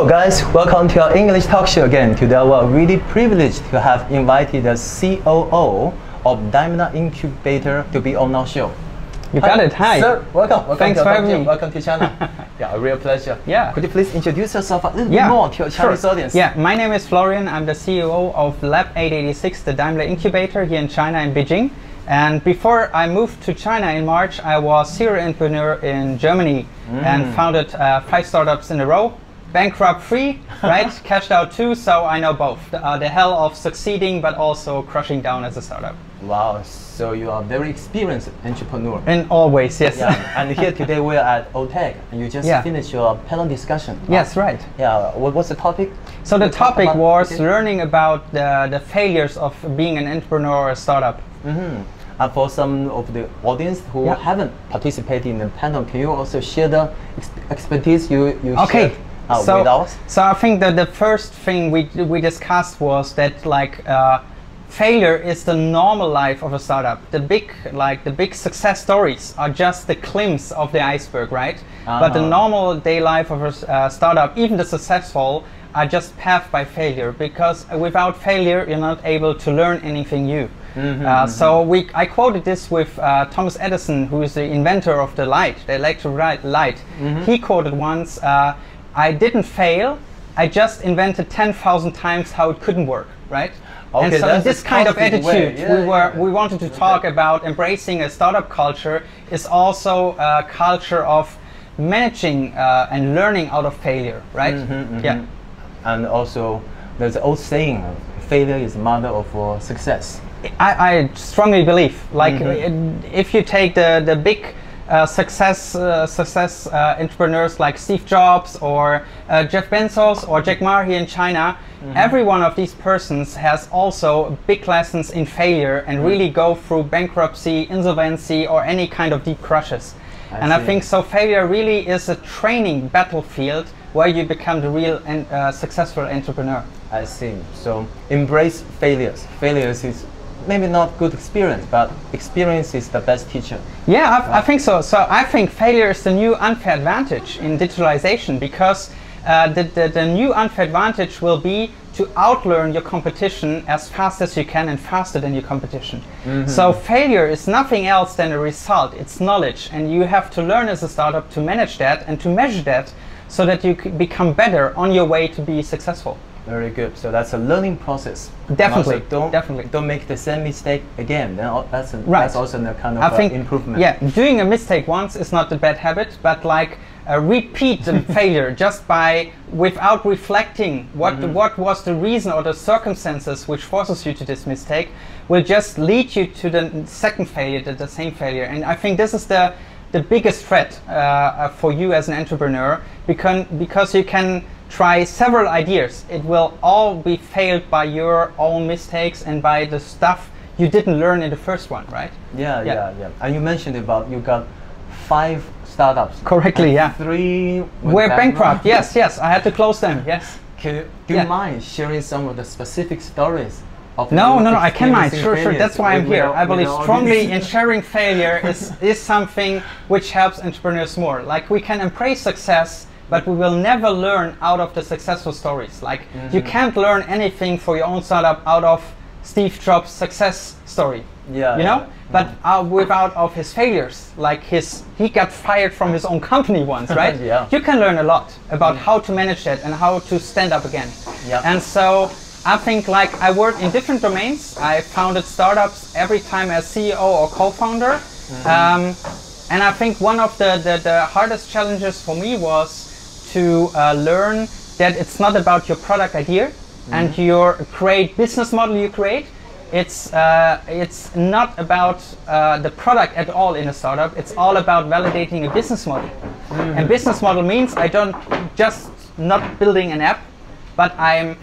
Hello guys, welcome to our English talk show again. Today we are really privileged to have invited the COO of Daimler Incubator to be on our show. You got it. Hi. Sir, welcome. Thanks for having me. Welcome to China. Yeah, a real pleasure. Yeah. Could you please introduce yourself a little bit more to your Chinese audience? Yeah, my name is Florian. I'm the CEO of Lab 886, the Daimler Incubator here in China in Beijing. And before I moved to China in March, I was serial entrepreneur in Germany and founded 5 startups in a row. Bankrupt free, right? Cashed out too, so I know both. The hell of succeeding, but also crushing down as a startup. Wow, so you are a very experienced entrepreneur. In all ways, yes. Yeah, and here today we are at AllenTalk, and you just finished your panel discussion. Yes, right. Yeah, what's the topic? So the topic was learning about the failures of being an entrepreneur or a startup. And for some of the audience who haven't participated in the panel, can you also share the expertise you shared? So I think that the first thing we discussed was that failure is the normal life of a startup. The big success stories are just the glimpse of the iceberg, right? But the normal day life of a startup, even the successful, are just path by failure, because without failure you're not able to learn anything new. I quoted this with Thomas Edison, who is the inventor of the light, the electric light. He quoted once, I didn't fail, I just invented 10,000 times how it couldn't work, right? Okay, and so this kind of attitude we wanted to talk about. Embracing a startup culture is also a culture of managing and learning out of failure, right? Yeah. And also there's an old saying, failure is the mother of success. I strongly believe, if you take the big success entrepreneurs like Steve Jobs or Jeff Bezos or Jack Ma here in China, every one of these persons has also big lessons in failure and really go through bankruptcy, insolvency, or any kind of deep crushes. I think so failure really is a training battlefield where you become the real and successful entrepreneur. I see. So embrace failures. Failures is maybe not good experience, but experience is the best teacher. Yeah, I think so. So I think failure is the new unfair advantage in digitalization, because the new unfair advantage will be to outlearn your competition as fast as you can and faster than your competition. So failure is nothing else than a result. It's knowledge, and you have to learn as a startup to manage that and to measure that so that you can become better on your way to be successful. Very good. So that's a learning process. Definitely. Don't make the same mistake again. Then that's also a kind of improvement. Yeah, doing a mistake once is not a bad habit, but repeat the failure just without reflecting what was the reason or the circumstances which forces you to this mistake will just lead you to the second failure, the same failure. And I think this is the biggest threat for you as an entrepreneur, because you can try several ideas. It will all be failed by your own mistakes and by the stuff you didn't learn in the first one, right? Yeah. And you mentioned about you got 5 startups. Correctly, yeah. 3 were bankrupt. Yes, I had to close them. Yes. Do you mind sharing some of the specific stories? No, I can mind. Sure. That's why I'm here. I believe strongly in sharing failure is something which helps entrepreneurs more. Like, we can embrace success, but we will never learn out of the successful stories. Like, you can't learn anything for your own startup out of Steve Jobs' success story. But without of his failures, like he got fired from his own company once, right? You can learn a lot about how to manage that and how to stand up again. And so I think, I work in different domains. I founded startups every time as CEO or co-founder. And I think one of the hardest challenges for me was to learn that it's not about your product idea and your great business model you create. It's not about the product at all in a startup. It's all about validating a business model. And business model means I don't just not building an app, but I'm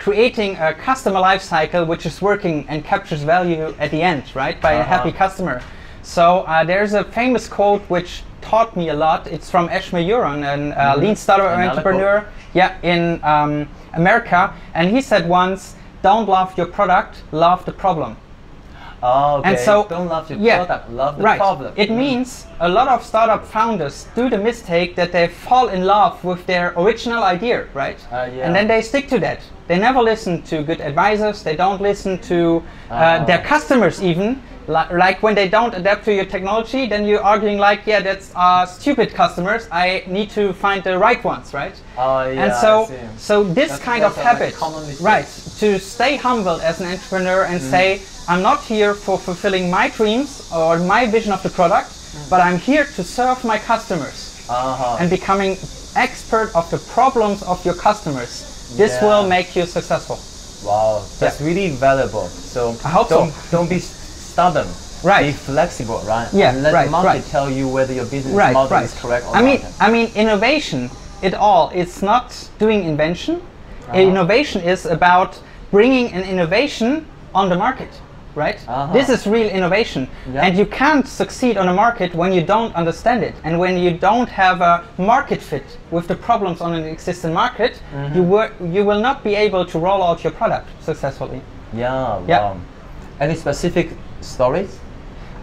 creating a customer life cycle which is working and captures value at the end, right, by a happy customer. So there's a famous quote which taught me a lot. It's from Ashma Yuran, a lean startup entrepreneur in America. And he said once, don't love your product, love the problem. Oh, okay. And so, don't love your yeah, product, love the right. problem. It means a lot of startup founders do the mistake that they fall in love with their original idea, right? Yeah. And then they stick to that. They never listen to good advisors. They don't listen to their customers even. Like when they don't adapt to your technology, then you're arguing like, yeah, that's stupid customers. I need to find the right ones, right? Yeah, and so this kind of habit, right, to stay humble as an entrepreneur and say, I'm not here for fulfilling my dreams or my vision of the product, but I'm here to serve my customers. And becoming expert of the problems of your customers. This will make you successful. Wow, that's really valuable. So I hope don't be stubborn. Right. Be flexible, right? Yeah, and let the market tell you whether your business model is correct or not. I mean, innovation, it's not doing invention. Innovation is about bringing an innovation on the market, right? This is real innovation. And you can't succeed on a market when you don't understand it. And when you don't have a market fit with the problems on an existing market, you will not be able to roll out your product successfully. Yeah, wow. Any specific stories?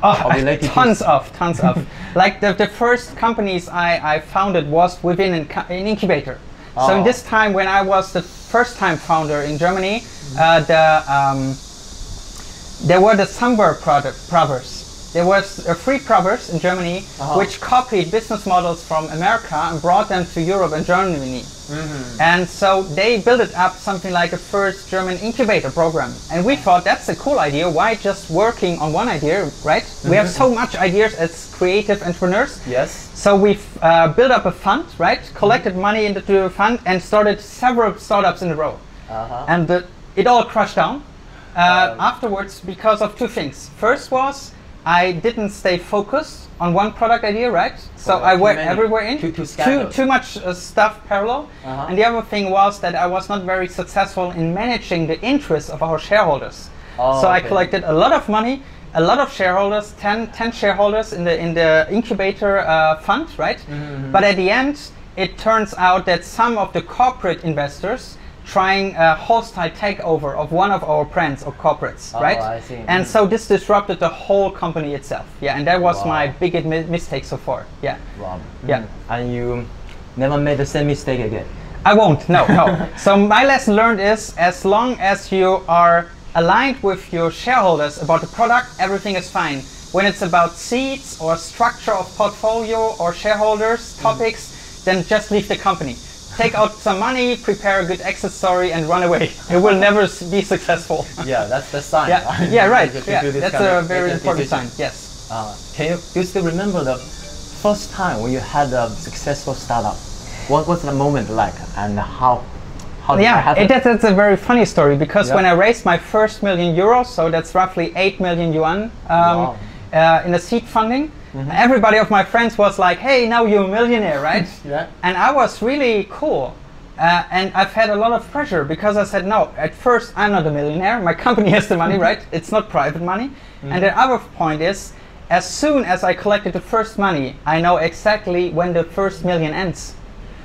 Tons of. Like the first companies I founded was within an incubator. So in this time when I was the first time founder in Germany, there were the Samwer brothers. There was 3 brothers in Germany which copied business models from America and brought them to Europe and Germany. And so they built up something like a first German incubator program. And we thought that's a cool idea. Why just working on one idea, right? We have so much ideas as creative entrepreneurs. Yes. So we built up a fund, right? Collected money into the fund and started several startups in a row. And it all crashed down afterwards because of 2 things. First was I didn't stay focused on one product idea, right? So I went everywhere in, too much stuff parallel. And the other thing was that I was not very successful in managing the interests of our shareholders. So I collected a lot of money, a lot of shareholders, 10 shareholders in the incubator fund, right? But at the end, it turns out that some of the corporate investors trying a hostile takeover of one of our brands or corporates, right? I see. And so this disrupted the whole company itself. Yeah, and that was my biggest mistake so far. Yeah. Wow. Yeah. And you never made the same mistake again? I won't. No. So my lesson learned is, as long as you are aligned with your shareholders about the product, everything is fine. When it's about seats or structure of portfolio or shareholders topics, then just leave the company. Take out some money, prepare a good exit story, and run away. It will never be successful. Yeah, that's the sign. Yeah, right. That's a very important sign. Yes. Do you still remember the first time when you had a successful startup? What was the moment like, and how did that happen? That's a very funny story, because when I raised my first €1,000,000, so that's roughly 8 million yuan in the seed funding. Everybody of my friends was like, hey, now you're a millionaire, right? And I was really cool. And I've had a lot of pressure, because I said, no, at first I'm not a millionaire. My company has the money, right? It's not private money. And the other point is, as soon as I collected the first money, I know exactly when the first million ends.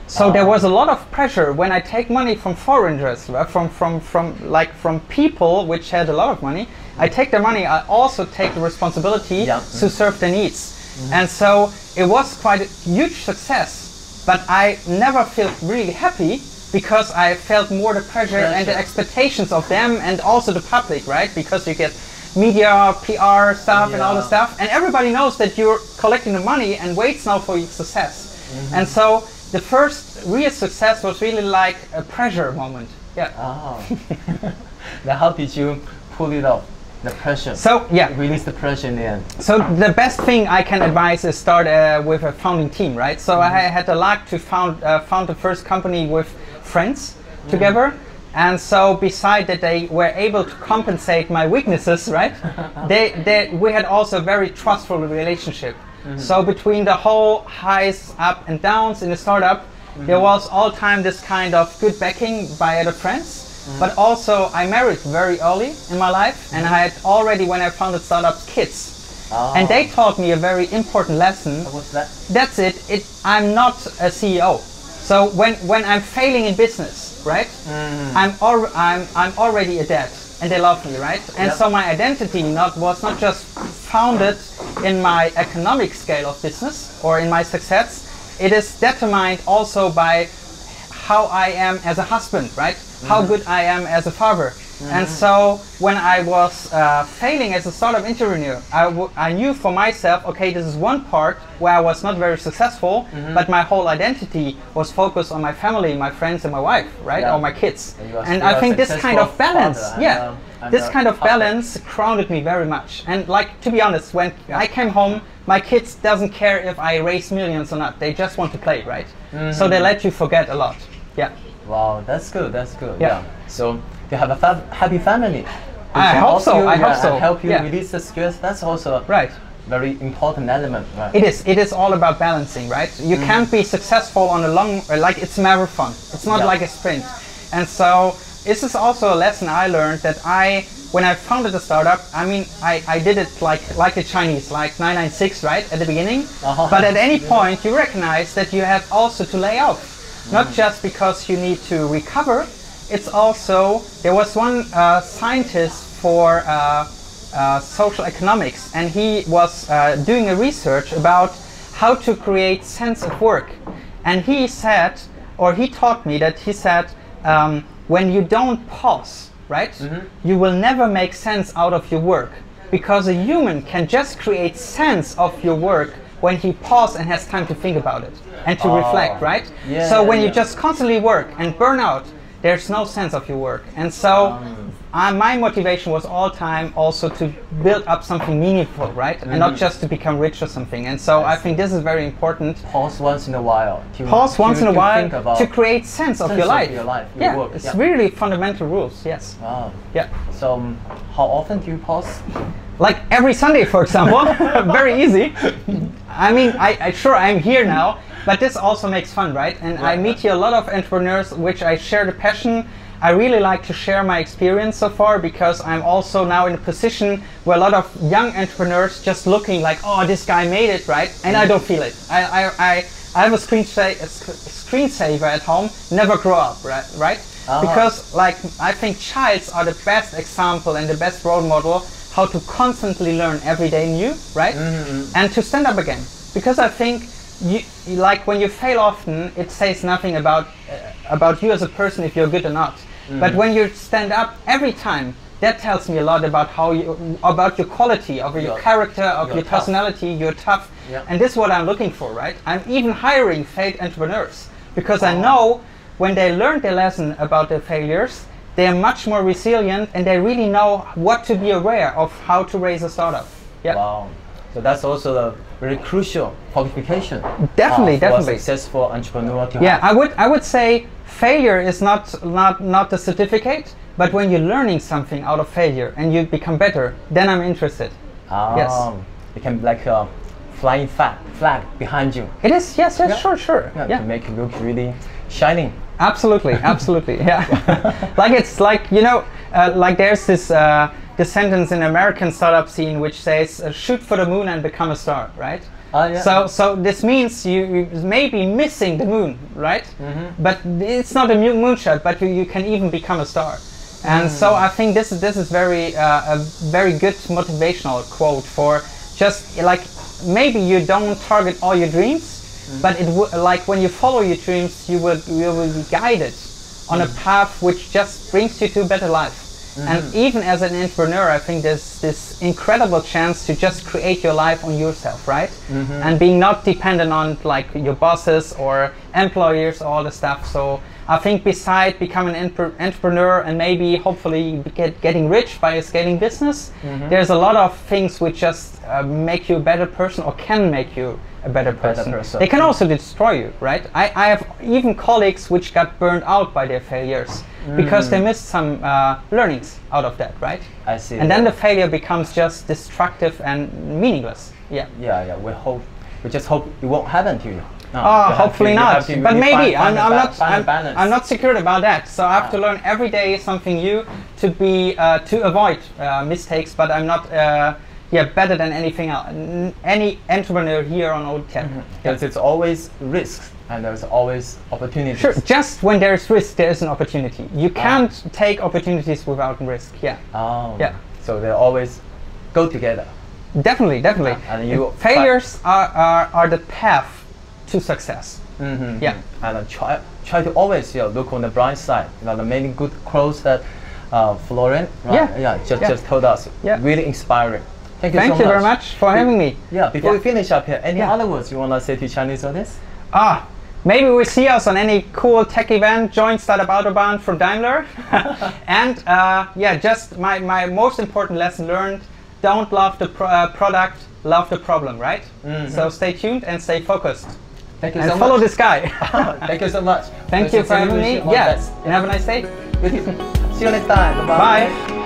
So there was a lot of pressure when I take money from foreigners, from people which had a lot of money. I take their money, I also take the responsibility to serve their needs. And so it was quite a huge success, but I never felt really happy, because I felt more the pressure and the expectations of them, and also the public, right? Because you get media, PR stuff and all the stuff, and everybody knows that you're collecting the money and waits now for your success. And so the first real success was really like a pressure moment. Now how did you pull it off? The pressure. So release the pressure in the end. So the best thing I can advise is start with a founding team, right? So I had the luck to found the first company with friends together, and so beside that they were able to compensate my weaknesses, right? We had also a very trustful relationship. So between the whole highs, up and downs in the startup, there was all time this kind of good backing by other friends. But also I married very early in my life, and I had already, when I founded startups, kids. And they taught me a very important lesson. What's that? That's it. I'm not a CEO. So when I'm failing in business, right? I'm already a dad. and they love me, right? And so my identity was not just founded in my economic scale of business or in my success. It is determined also by how I am as a husband, right? How good I am as a father. And so when I was failing as a startup entrepreneur, I knew for myself, okay, this is one part where I was not very successful, but my whole identity was focused on my family, my friends, and my wife, right? Or my kids. And I think this kind of balance, this kind of balance grounded me very much. And like, to be honest, when I came home, my kids doesn't care if I raise millions or not. They just want to play, right? So they let you forget a lot. Yeah. Wow, that's good. That's good. Yeah. So you have a happy family. I hope so. I hope so. Help you release the skills. That's also right. Very important element. Right? It is. It is all about balancing, right? You can't be successful on a long, like it's a marathon. It's not like a sprint. And so this is also a lesson I learned that when I founded the startup, I mean, I did it like a Chinese, like 996, right, at the beginning. But at any point, you recognize that you have also to lay off. Not just because you need to recover, it's also, there was one scientist for social economics, and he was doing a research about how to create sense of work. And he said, or he taught me that he said, when you don't pause, right, you will never make sense out of your work, because a human can just create sense of your work when he pauses and has time to think about it and to reflect, right? So when you just constantly work and burn out, there's no sense of your work. And so my motivation was all time also to build up something meaningful, right? And not just to become rich or something. And so I think this is very important. Pause once in a while. Pause once in a while to create sense of your life. Your work. It's really fundamental rules, yes. Wow. Yeah. So how often do you pause? Like every Sunday, for example. Very easy. I mean, I'm here now, but this also makes fun, right? And I meet here a lot of entrepreneurs, which I share the passion. I really like to share my experience so far, because I'm also now in a position where a lot of young entrepreneurs just looking like, oh, this guy made it, right? And I don't feel it. I have a screensaver at home, never grow up, right? Because like, I think childs are the best example and the best role model how to constantly learn every day new, right? And to stand up again. Because I think, like when you fail often, it says nothing about you as a person if you're good or not. But when you stand up every time, that tells me a lot about about your quality, of your character, of your personality. You're tough. And this is what I'm looking for, right? I'm even hiring failed entrepreneurs, because I know when they learn their lesson about their failures, they are much more resilient, and they really know what to be aware of, how to raise a startup. Yeah. Wow. So that's also a very crucial qualification. Definitely, for definitely. A successful entrepreneur to have. I would say failure is not the certificate, but when you're learning something out of failure and you become better, then I'm interested. Yes. It can be like a flying flag behind you. It is. Yes. Sure. To make it look really shining. Absolutely. Yeah. Like it's like, you know, like there's this sentence in American startup scene which says, shoot for the moon and become a star, right? So this means you may be missing the moon, right? But it's not a moonshot, but you can even become a star. And so I think this is very a very good motivational quote for just like, maybe you don't target all your dreams, but like when you follow your dreams, you will be guided on a path which just brings you to a better life. And even as an entrepreneur, I think there's this incredible chance to just create your life on yourself, right? And being not dependent on like your bosses or employers, all the stuff. So I think beside becoming an entrepreneur and maybe hopefully getting rich by a scaling business, there's a lot of things which just make you a better person, or can make you a better person. They can also destroy you, right? I have even colleagues which got burned out by their failures because they missed some learnings out of that, right? I see. And then the failure becomes just destructive and meaningless. Yeah. We just hope it won't happen to you. No, hopefully not. But maybe I'm not secure about that. So I have to learn every day something new to avoid mistakes. But I'm not better than anything else, any entrepreneur here on AllenTalk. Because it's always risks and there's always opportunities. Sure, just when there's risk, there is an opportunity. You can't take opportunities without risk. So they always go together. Definitely. And you failures are the path to success. And try to always look on the bright side. The many good quotes that Florian just told us. Really inspiring. Thank you so much. Thank you very much for having me. Before we finish up here, any other words you want to say to Chinese audience? Maybe we see us on any cool tech event. Join Startup Autobahn from Daimler. And just my most important lesson learned: don't love the product, love the problem. Right? So stay tuned and stay focused. Thank you and so follow much. this guy. Thank you so much. Thank you for having me. And have a nice day. See you next time. Bye. Bye.